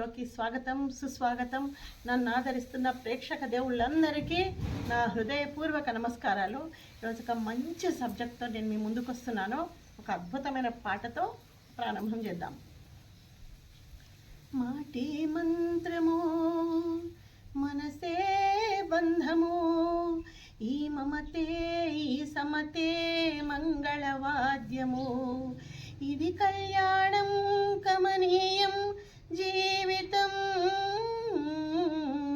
ఛానల్లోకి స్వాగతం సుస్వాగతం. నన్ను ఆదరిస్తున్న ప్రేక్షక దేవుళ్ళందరికీ నా హృదయపూర్వక నమస్కారాలు. ఈరోజు ఒక మంచి సబ్జెక్ట్తో నేను మీ ముందుకు వస్తున్నాను. ఒక అద్భుతమైన పాటతో ప్రారంభం చేద్దాం. మాటే మంత్రము మనసే బంధము, ఈ మమతే ఈ సమతే మంగళవాద్యము, ఇది కళ్యాణం కమనీయం జీవితం,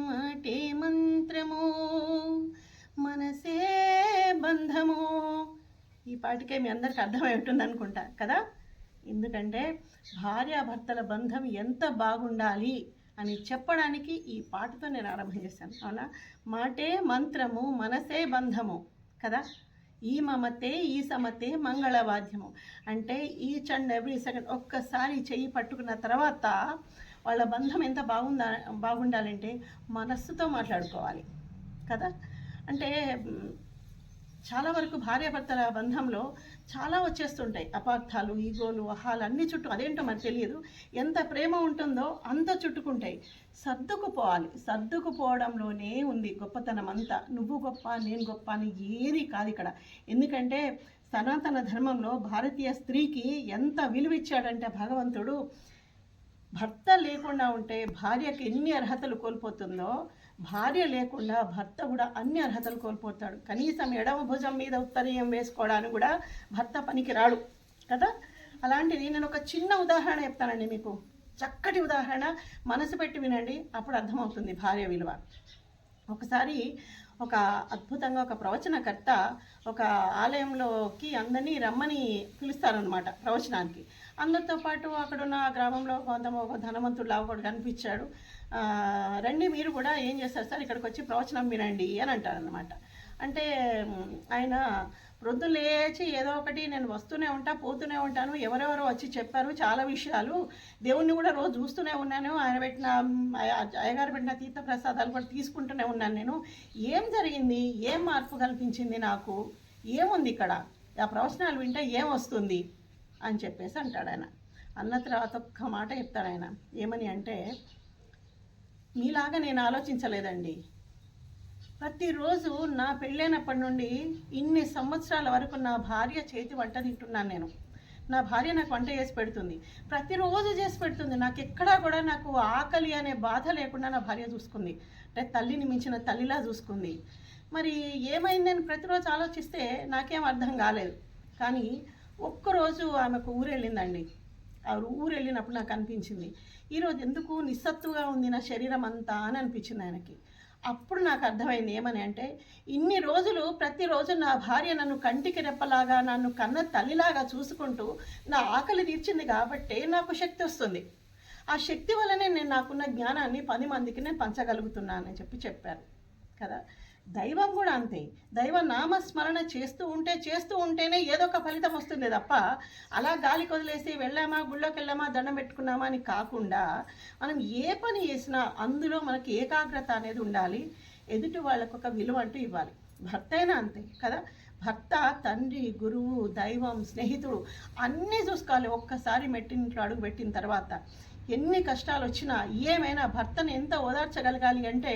మాటే మంత్రము మనసే బంధము. ఈ పాటికే మీ అందరికి అర్థమై ఉంటుంది అనుకుంటా కదా. ఎందుకంటే భార్యాభర్తల బంధం ఎంత బాగుండాలి అని చెప్పడానికి ఈ పాటతో నేను ఆరంభం చేశాను. అవునా? మాటే మంత్రము మనసే బంధము కదా. ఈ మమతే ఈ సమతే మంగళవాద్యము అంటే ఈచ్ అండ్ ఎవ్రీ సెకండ్ ఒక్కసారి చెయ్యి పట్టుకున్న తర్వాత వాళ్ళ బంధం ఎంత బాగుండాలంటే మనస్సుతో మాట్లాడుకోవాలి కదా. అంటే చాలా వరకు భార్యాభర్తల బంధంలో చాలా వచ్చేస్తుంటాయి అపార్థాలు, ఈగోలు, అహాలు అన్నీ చుట్టూ. అదేంటో మరి తెలియదు. ఎంత ప్రేమ ఉంటుందో అంత చుట్టుకుంటాయి. సర్దుకుపోవాలి. సర్దుకుపోవడంలోనే ఉంది గొప్పతనం అంతా. నువ్వు గొప్ప నేను గొప్ప అని ఏది కాదు ఇక్కడ. ఎందుకంటే సనాతన ధర్మంలో భారతీయ స్త్రీకి ఎంత విలువ ఇచ్చాడంటే భగవంతుడు, భర్త లేకుండా ఉంటే భార్యకి ఎన్ని అర్హతలు కోల్పోతుందో భార్య లేకుండా భర్త కూడా అన్ని అర్హతలు కోల్పోతాడు. కనీసం ఎడమ భుజం మీద ఉత్తరీయం వేసుకోవడానికి కూడా భర్త పనికి రాడు కదా. అలాంటిది నేను ఒక చిన్న ఉదాహరణ చెప్తానండి మీకు. చక్కటి ఉదాహరణ, మనసు పెట్టి వినండి, అప్పుడు అర్థమవుతుంది భార్య విలువ. ఒకసారి ఒక అద్భుతంగా ఒక ప్రవచనకర్త ఒక ఆలయంలోకి అందరినీ రమ్మని పిలుస్తారనమాట ప్రవచనానికి. అందరితో పాటు అక్కడున్న గ్రామంలో ఒక ధనవంతుడు ఒకడు కనిపించాడు. రండి మీరు కూడా ఏం చేస్తారు సార్, ఇక్కడికి వచ్చి ప్రవచనం వినండి అని అంటారనమాట. అంటే ఆయన ప్రొద్దు లేచి ఏదో ఒకటి నేను వస్తూనే ఉంటా పోతూనే ఉంటాను, ఎవరెవరో వచ్చి చెప్పారు చాలా విషయాలు, దేవుణ్ణి కూడా రోజు చూస్తూనే ఉన్నాను, ఆయన పెట్టిన అయ్యగారు పెట్టిన తీర్థప్రసాదాలు కూడా తీసుకుంటూనే ఉన్నాను. నేను ఏం జరిగింది, ఏం మార్పు కల్పించింది నాకు, ఏముంది ఇక్కడ, ఆ ప్రవచనాలు వింటే ఏం వస్తుంది అని చెప్పేసి అంటాడు ఆయన. అన్న తర్వాత ఒక్క మాట చెప్తాడు ఆయన. ఏమని అంటే, మీలాగా నేను ఆలోచించలేదండి. ప్రతిరోజు నా పెళ్ళైనప్పటి నుండి ఇన్ని సంవత్సరాల వరకు నా భార్య చేతి వంట తింటున్నాను నేను. నా భార్య నాకు వంట చేసి పెడుతుంది, ప్రతిరోజు చేసి పెడుతుంది. నాకు ఎక్కడా కూడా నాకు ఆకలి అనే బాధ లేకుండా నా భార్య చూసుకుంది. అంటే తల్లిని మించిన తల్లిలా చూసుకుంది. మరి ఏమైందని ప్రతిరోజు ఆలోచిస్తే నాకేం అర్థం కాలేదు. కానీ ఒక్కరోజు ఆమెకు ఊరెళ్ళిందండి. ఆ ఊరు వెళ్ళినప్పుడు నాకు అనిపించింది, ఈరోజు ఎందుకు నిస్సత్తుగా ఉంది నా శరీరం అంతా అని అనిపించింది ఆయనకి. అప్పుడు నాకు అర్థమైంది ఏమని అంటే, ఇన్ని రోజులు ప్రతిరోజు నా భార్య నన్ను కంటికి రెప్పలాగా నన్ను కన్న తల్లిలాగా చూసుకుంటూ నా ఆకలి తీర్చింది కాబట్టే నాకు శక్తి వస్తుంది. ఆ శక్తి వల్లనే నేను నాకున్న జ్ఞానాన్ని 10 మందికి నేను పంచగలుగుతున్నానని చెప్పారు కదా. దైవం కూడా అంతే. దైవ నామస్మరణ చేస్తూ ఉంటేనే ఏదో ఒక ఫలితం వస్తుంది తప్ప అలా గాలికి వదిలేసి వెళ్ళామా గుళ్ళోకి వెళ్ళామా దండం పెట్టుకున్నామా అని కాకుండా మనం ఏ పని చేసినా అందులో మనకి ఏకాగ్రత అనేది ఉండాలి. ఎదుటి వాళ్ళకు ఒక విలువ అంటూ ఇవ్వాలి. భర్త అయినా అంతే కదా. భర్త, తండ్రి, గురువు, దైవం, స్నేహితుడు అన్నీ చూసుకోవాలి. ఒక్కసారి మెట్టింట్లో అడుగు పెట్టిన తర్వాత ఎన్ని కష్టాలు వచ్చినా ఏమైనా భర్తను ఎంత ఓదార్చగలగాలి అంటే,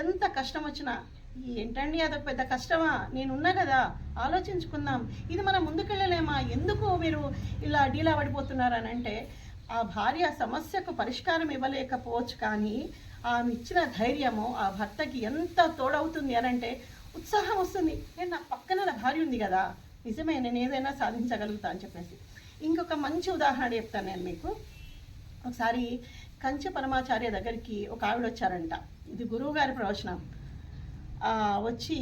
ఎంత కష్టం వచ్చినా ఏంటండి అదొక పెద్ద కష్టమా, నేనున్నా కదా, ఆలోచించుకుందాం, ఇది మనం ముందుకెళ్ళలేమా, ఎందుకు మీరు ఇలా డీలా పడిపోతున్నారని అంటే, ఆ భార్య సమస్యకు పరిష్కారం ఇవ్వలేకపోవచ్చు కానీ ఆమె ఇచ్చిన ధైర్యము ఆ భర్తకి ఎంత తోడవుతుంది అని అంటే ఉత్సాహం వస్తుంది. నేను నా పక్కన నా భార్య ఉంది కదా, నిజమే నేను ఏదైనా సాధించగలుగుతా అని చెప్పేసి. ఇంకొక మంచి ఉదాహరణ చెప్తాను నేను మీకు. ఒకసారి కంచి పరమాచార్య దగ్గరికి ఒక ఆవిడ వచ్చారంట. ఇది గురువుగారి ప్రవచనం. వచ్చి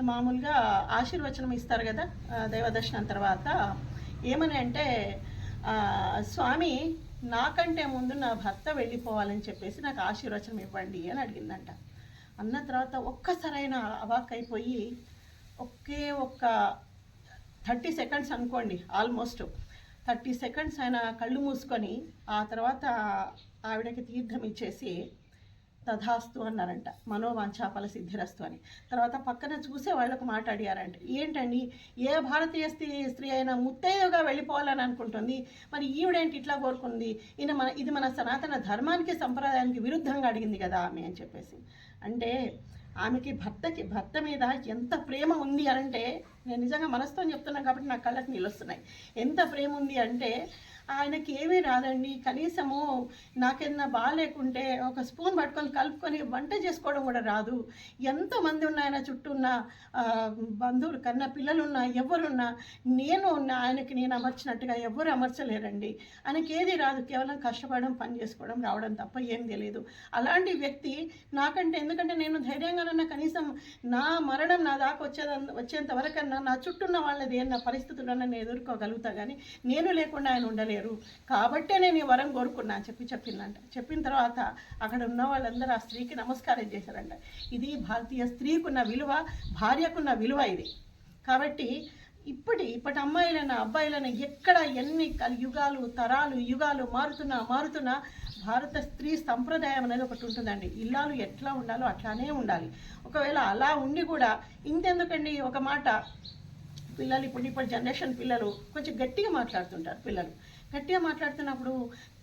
మామూలుగా ఆశీర్వచనం ఇస్తారు కదా దైవదర్శనం తర్వాత. ఏమని అంటే, స్వామి నాకంటే ముందు నా భర్త వెళ్ళిపోవాలని చెప్పేసి నాకు ఆశీర్వచనం ఇవ్వండి అని అడిగిందంట. అన్న తర్వాత ఒక్కసారైనా అవాక్ అయిపోయి ఒక్క 30 సెకండ్స్ అనుకోండి, ఆల్మోస్ట్ 30 సెకండ్స్ ఆయన కళ్ళు మూసుకొని ఆ తర్వాత ఆవిడకి తీర్థం ఇచ్చేసి, తథాస్తు అన్నారంట, మనోవాంఛాఫల సిద్ధిరస్తు అని. తర్వాత పక్కన చూసే వాళ్ళకు మాట్లాడారంట, ఏంటండి ఏ భారతీయ స్త్రీ అయినా ముత్తైదుగా వెళ్ళిపోవాలని అనుకుంటుంది, మరి ఈవిడేంటి ఇట్లా కోరుకుంది, ఇది మన సనాతన ధర్మానికి సంప్రదాయానికి విరుద్ధంగా అడిగింది కదా ఆమె అని చెప్పేసి. అంటే ఆమెకి భర్త మీద ఎంత ప్రేమ ఉంది అనంటే, నేను నిజంగా మనసుతో చెప్తున్నాను కాబట్టి నా కళ్ళకి నీళ్ళు వస్తున్నాయి. ఎంత ప్రేమ ఉంది అంటే ఆయనకి ఏమీ రాదండి, కనీసము నాకేదన్నా బాగాలేకుంటే ఒక స్పూన్ పట్టుకొని కలుపుకొని వంట చేసుకోవడం కూడా రాదు. ఎంతోమంది ఉన్న ఆయన చుట్టూ ఉన్న బంధువులు కన్నా పిల్లలున్నా ఎవరున్నా ఆయనకి నేను అమర్చినట్టుగా ఎవరు అమర్చలేరండి. ఆయనకి ఏది రాదు, కేవలం కష్టపడడం, పని చేసుకోవడం, రావడం తప్ప ఏం తెలియదు. అలాంటి వ్యక్తి నాకంటే, ఎందుకంటే నేను ధైర్యంగానన్నా కనీసం నా మరణం నా దాకా వచ్చేంత వరకన్నా నా చుట్టూ ఉన్న వాళ్ళది ఏమన్నా పరిస్థితులన్నా నేను ఎదుర్కోగలుగుతా, కానీ నేను లేకుండా ఆయన ఉండలేదు. కాబట్టే నేను ఈ వరం కోరుకున్నా అని చెప్పిందంట. చెప్పిన తర్వాత అక్కడ ఉన్న వాళ్ళందరూ ఆ స్త్రీకి నమస్కారం చేశారంట. ఇది భారతీయ స్త్రీకున్న విలువ, భార్యకున్న విలువ ఇది. కాబట్టి ఇప్పటి అబ్బాయిలైనా ఎక్కడ ఎన్ని యుగాలు మారుతున్నా భారత స్త్రీ సంప్రదాయం అనేది ఒకటి ఉంటుందండి. ఇల్లాలు ఎట్లా ఉండాలో అట్లానే ఉండాలి. ఒకవేళ అలా ఉండి కూడా ఇంతెందుకండి, ఒక మాట, పిల్లలు ఇప్పుడు జనరేషన్ పిల్లలు కొంచెం గట్టిగా మాట్లాడుతుంటారు. గట్టిగా మాట్లాడుతున్నప్పుడు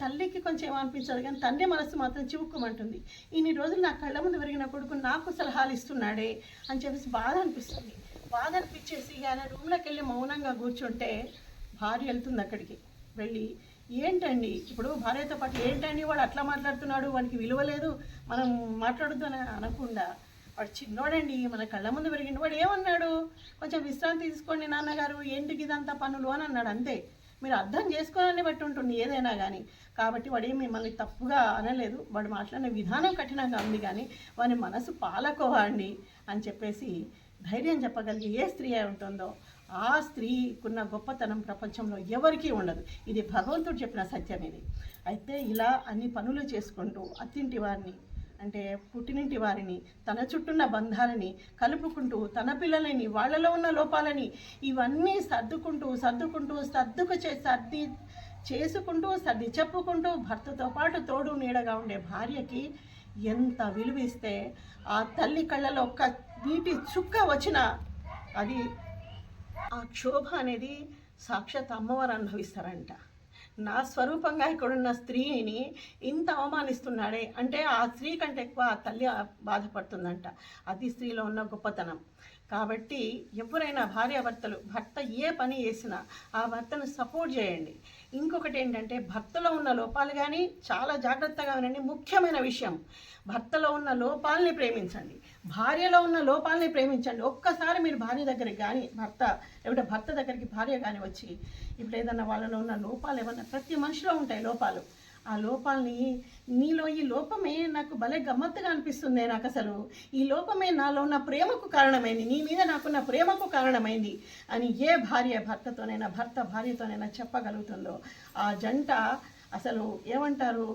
తల్లికి కొంచెం ఏమనిపించదు, కానీ తండ్రి మనసు మాత్రం చివుక్కుమంటుంది. ఇన్ని రోజులు నా కళ్ళ ముందు పెరిగిన కొడుకు నాకు సలహాలు ఇస్తున్నాడే అని చెప్పేసి బాధ అనిపించేసి ఆయన రూమ్లోకి వెళ్ళి మౌనంగా కూర్చుంటే భార్య వెళ్తుంది అక్కడికి. వెళ్ళి, ఏంటండి ఇప్పుడు భార్యతో పాటు, ఏంటండి వాడు అట్లా మాట్లాడుతున్నాడు, వాడికి విలువ లేదు, మనం మాట్లాడొద్దు అని అనకుండా, వాడు చిన్నోడండి, మన కళ్ళ ముందు పెరిగిండు, వాడు ఏమన్నాడు, కొంచెం విశ్రాంతి తీసుకోండి నాన్నగారు, ఏంటికి ఇదంతా పనులు అని అన్నాడు. అంతే. మీరు అర్థం చేసుకోవాలని బట్టి ఉంటుంది ఏదైనా కానీ. కాబట్టి వాడేం మిమ్మల్ని తప్పుగా అనలేదు, వాడు మాట్లాడిన విధానం కఠినంగా ఉంది, కానీ వాని మనసు పాలకోవండి అని చెప్పేసి ధైర్యం చెప్పగలిగే ఏ స్త్రీ అయి ఉంటుందో ఆ స్త్రీకున్న గొప్పతనం ప్రపంచంలో ఎవరికీ ఉండదు. ఇది భగవంతుడు చెప్పిన సత్యం ఇది. అయితే ఇలా అన్ని పనులు చేసుకుంటూ అత్తింటి వారిని అంటే పుట్టినింటి వారిని, తన చుట్టూన్న బంధాలని కలుపుకుంటూ, తన పిల్లలని, వాళ్ళలో ఉన్న లోపాలని ఇవన్నీ సర్ది చెప్పుకుంటూ భర్తతో పాటు తోడు నీడగా ఉండే భార్యకి ఎంత విలువిస్తే ఆ తల్లి కళ్ళలో ఒక్క నీటి చుక్క వచ్చినా అది ఆ క్షోభ అనేది సాక్షాత్ అమ్మవారు అనుభవిస్తారంట. నా స్వరూపంగా ఇక్కడున్న స్త్రీని ఇంత అవమానిస్తున్నాడే అంటే ఆ స్త్రీ కంటే ఎక్కువ ఆ తల్లి బాధపడుతుందంట. అది స్త్రీలో ఉన్న గొప్పతనం. కాబట్టి ఎవరైనా భార్యాభర్తలు, భర్త ఏ పని చేసినా ఆ భర్తను సపోర్ట్ చేయండి. ఇంకొకటి ఏంటంటే, భర్తలో ఉన్న లోపాలు కానీ చాలా జాగ్రత్తగా వినండి. ముఖ్యమైన విషయం, భర్తలో ఉన్న లోపాలని ప్రేమించండి, భార్యలో ఉన్న లోపాలని ప్రేమించండి. ఒక్కసారి మీరు భార్య దగ్గరికి కానీ భర్త దగ్గరికి భార్య కానీ వచ్చి ఇప్పుడు ఏదన్నా వాళ్ళలో ఉన్న లోపాలు ఏమన్నా, ప్రతి మనిషిలో ఉంటాయి లోపాలు, ఆ లోపాలని, నీలో ఈ లోపమే నాకు భలే గమ్మత్తుగా అనిపిస్తుంది, నాకు అసలు ఈ లోపమే నాలో ఉన్న ప్రేమకు కారణమైంది, నీ మీద నాకున్న ప్రేమకు కారణమైంది అని ఏ భర్తతోనైనా, భర్త భార్యతోనైనా చెప్పగలుగుతుందో ఆ జంట అసలు ఏమంటారు,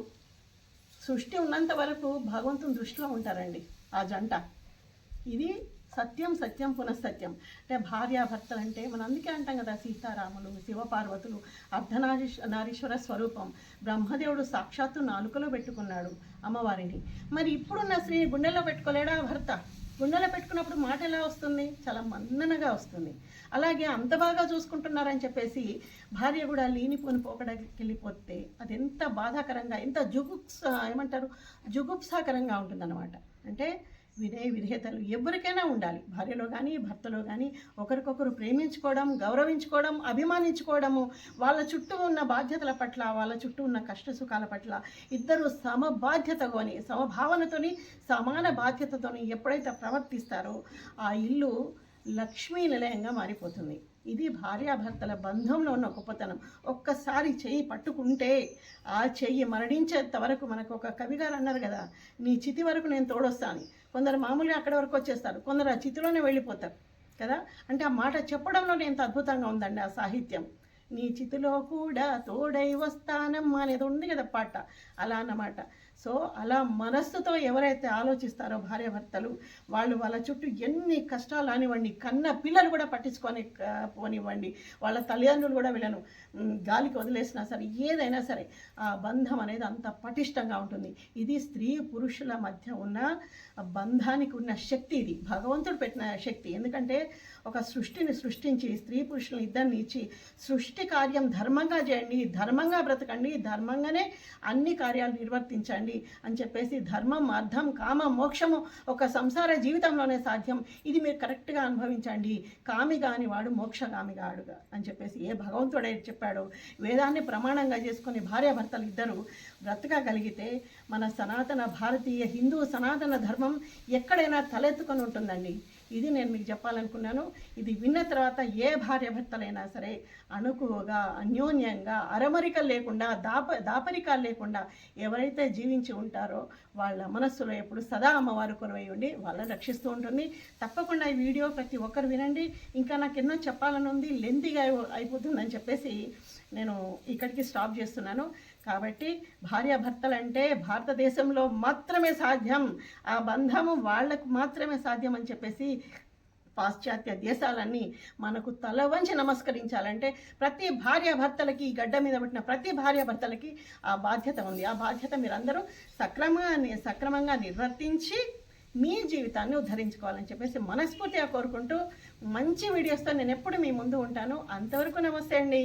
సృష్టి ఉన్నంత వరకు భగవంతుని దృష్టిలో ఉంటారండి ఆ జంట. ఇది సత్యం పునఃసత్యం. అంటే భార్యాభర్తలు అంటే మనం అందుకే అంటాం కదా, సీతారాములు, శివపార్వతులు అర్ధనారీశ్వర స్వరూపం. బ్రహ్మదేవుడు సాక్షాత్తు నాలుకలో పెట్టుకున్నాడు అమ్మవారిని. మరి ఇప్పుడున్న స్త్రీని గుండెల్లో పెట్టుకోలేడా భర్త? గుండెలో పెట్టుకున్నప్పుడు మాట ఎలా వస్తుంది? చాలా మన్ననగా వస్తుంది. అలాగే అంత బాగా చూసుకుంటున్నారని చెప్పేసి భార్య కూడా లేనిపోని పోకడానికి వెళ్ళిపోతే అది ఎంత బాధాకరంగా, ఎంత జుగుప్సాకరంగా ఉంటుందన్నమాట. అంటే విధేయతలు ఎవరికైనా ఉండాలి, భార్యలో కానీ భర్తలో కానీ. ఒకరికొకరు ప్రేమించుకోవడం, గౌరవించుకోవడం, అభిమానించుకోవడము, వాళ్ళ చుట్టూ ఉన్న బాధ్యతల పట్ల, వాళ్ళ చుట్టూ ఉన్న కష్ట సుఖాల పట్ల ఇద్దరు సమబాధ్యతతోని, సమభావనతోని, సమాన బాధ్యతతోని ఎప్పుడైతే ప్రవర్తిస్తారో ఆ ఇల్లు లక్ష్మీ నిలయంగా మారిపోతుంది. ఇది భార్యాభర్తల బంధంలో ఉన్న గొప్పతనం. ఒక్కసారి చెయ్యి పట్టుకుంటే ఆ చెయ్యి మరణించేంత వరకు, మనకు ఒక కవిగారు అన్నారు కదా, నీ చితి వరకు నేను తోడొస్తాను. కొందరు మామూలుగా అక్కడి వరకు వచ్చేస్తారు, కొందరు ఆ చితిలోనే వెళ్ళిపోతారు కదా. అంటే ఆ మాట చెప్పడంలోనే ఎంత అద్భుతంగా ఉందండి ఆ సాహిత్యం. నీ చితిలో కూడా తోడై వస్తానమ్మా అనేది ఉంది కదా పాట, అలా అన్నమాట. సో అలా మనస్సుతో ఎవరైతే ఆలోచిస్తారో భార్యాభర్తలు, వాళ్ళు వాళ్ళ చుట్టూ ఎన్ని కష్టాలు అనివ్వండి, కన్న పిల్లలు కూడా పట్టించుకొని పోనివ్వండి, వాళ్ళ తల్లిదండ్రులు కూడా వీళ్ళను గాలికి వదిలేసినా సరే, ఏదైనా సరే ఆ బంధం అనేది అంత పటిష్టంగా ఉంటుంది. ఇది స్త్రీ పురుషుల మధ్య ఉన్న బంధానికి ఉన్న శక్తి, ఇది భగవంతుడు పెట్టిన శక్తి. ఎందుకంటే ఒక సృష్టిని సృష్టించి స్త్రీ పురుషులను ఇద్దరిని ఇచ్చి సృష్టి కార్యం ధర్మంగా చేయండి, ధర్మంగా బ్రతకండి, ధర్మంగానే అన్ని కార్యాలు నిర్వర్తించండి అని చెప్పేసి ధర్మం, అర్థం, కామం, మోక్షము ఒక సంసార జీవితంలోనే సాధ్యం, ఇది మీరు కరెక్ట్గా అనుభవించండి, కామి కాని వాడు మోక్షగామి కాడుగా అని చెప్పేసి ఏ భగవంతుడే చెప్పాడో, వేదాన్ని ప్రమాణంగా చేసుకుని భార్యాభర్తలు ఇద్దరు బ్రతకగలిగితే మన సనాతన భారతీయ హిందూ సనాతన ధర్మం ఎక్కడైనా తలెత్తుకొని ఉంటుందండి. ఇది నేను మీకు చెప్పాలనుకున్నాను. ఇది విన్న తర్వాత ఏ భార్యాభర్తలైనా సరే అనుకువగా, అన్యోన్యంగా, అరమరికలు లేకుండా, దాపరికాలు లేకుండా ఎవరైతే జీవించి ఉంటారో వాళ్ళ మనస్సులో ఎప్పుడు సదా అమ్మవారు కొలువై ఉండి వాళ్ళని రక్షిస్తూ ఉంటుంది. తప్పకుండా ఈ వీడియో ప్రతి ఒక్కరు వినండి. ఇంకా నాకు ఎన్నో చెప్పాలని ఉంది, లెంతీగా అయిపోతుందని చెప్పేసి నేను ఇక్కడికి స్టాప్ చేస్తున్నాను. కాబట్టి భార్యాభర్తలంటే భారతదేశంలో మాత్రమే సాధ్యం, ఆ బంధము వాళ్లకు మాత్రమే సాధ్యం అని చెప్పేసి పాశ్చాత్య దేశాలన్నీ మనకు తల వంచి నమస్కరించాలంటే ప్రతి భార్యాభర్తలకి, ఈ గడ్డ మీద పుట్టిన ప్రతి భార్యాభర్తలకి ఆ బాధ్యత ఉంది. ఆ బాధ్యత మీరందరూ సక్రమంగా నిర్వర్తించి మీ జీవితాన్ని ఉద్ధరించుకోవాలని చెప్పేసి మనస్ఫూర్తిగా కోరుకుంటూ మంచి వీడియోస్తో నేను ఎప్పుడు మీ ముందు ఉంటాను. అంతవరకు నమస్తే అండి.